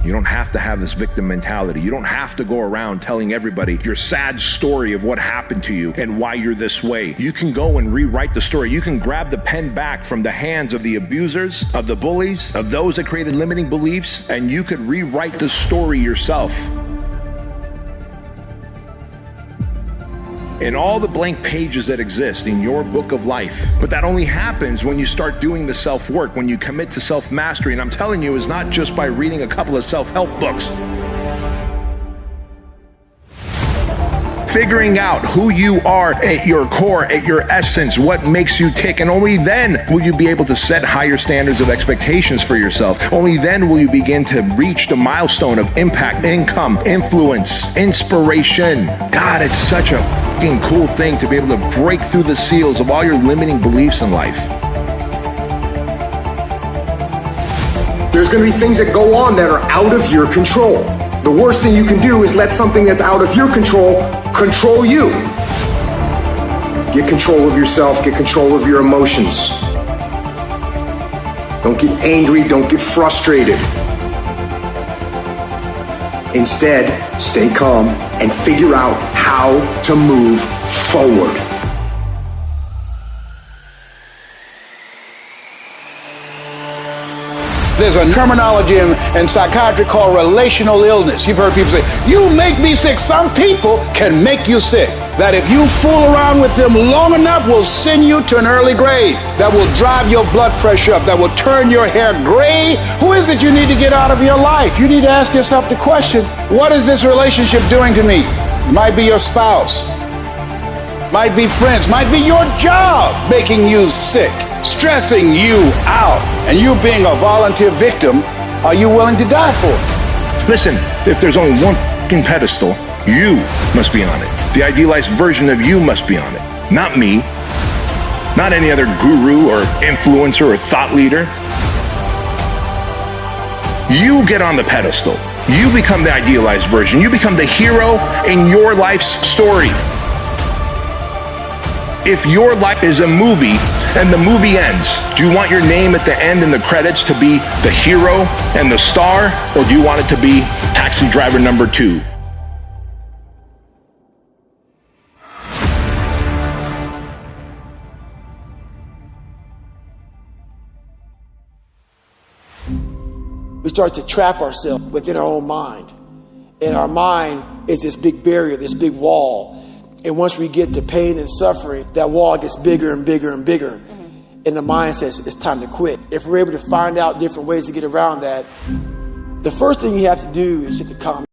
You don't have to have this victim mentality. You don't have to go around telling everybody your sad story of what happened to you and why you're this way. You can go and rewrite the story. You can grab the pen back from the hands of the abusers, of the bullies, of those that created limiting beliefs, and you could rewrite the story yourself. In all the blank pages that exist in your book of life. But that only happens when you start doing the self-work, when you commit to self-mastery. And I'm telling you, it's not just by reading a couple of self-help books. Figuring out who you are at your core, at your essence, what makes you tick, and only then will you be able to set higher standards of expectations for yourself. Only then will you begin to reach the milestone of impact, income, influence, inspiration. God, it's such a fucking cool thing to be able to break through the seals of all your limiting beliefs in life. There's going to be things that go on that are out of your control. The worst thing you can do is let something that's out of your control control you. Get control of yourself, get control of your emotions. Don't get angry, don't get frustrated. Instead, stay calm and figure out how to move forward. There's a terminology in psychiatry called relational illness. You've heard people say, you make me sick. Some people can make you sick. That if you fool around with them long enough will send you to an early grave. That will drive your blood pressure up. That will turn your hair gray. Who is it you need to get out of your life? You need to ask yourself the question, what is this relationship doing to me? It might be your spouse. Might be friends. Might be your job making you sick, stressing you out. And you being a volunteer victim, are you willing to die for it? Listen, if there's only one fucking pedestal, you must be on it. The idealized version of you must be on it. Not me. Not any other guru or influencer or thought leader. You get on the pedestal. You become the idealized version. You become the hero in your life's story. If your life is a movie and the movie ends, do you want your name at the end in the credits to be the hero and the star, or do you want it to be taxi driver number 2? We start to trap ourselves within our own mind. And our mind is this big barrier, this big wall. And once we get to pain and suffering, that wall gets bigger and bigger and bigger. And the mind says it's time to quit. If we're able to find out different ways to get around that, the first thing you have to do is just to calm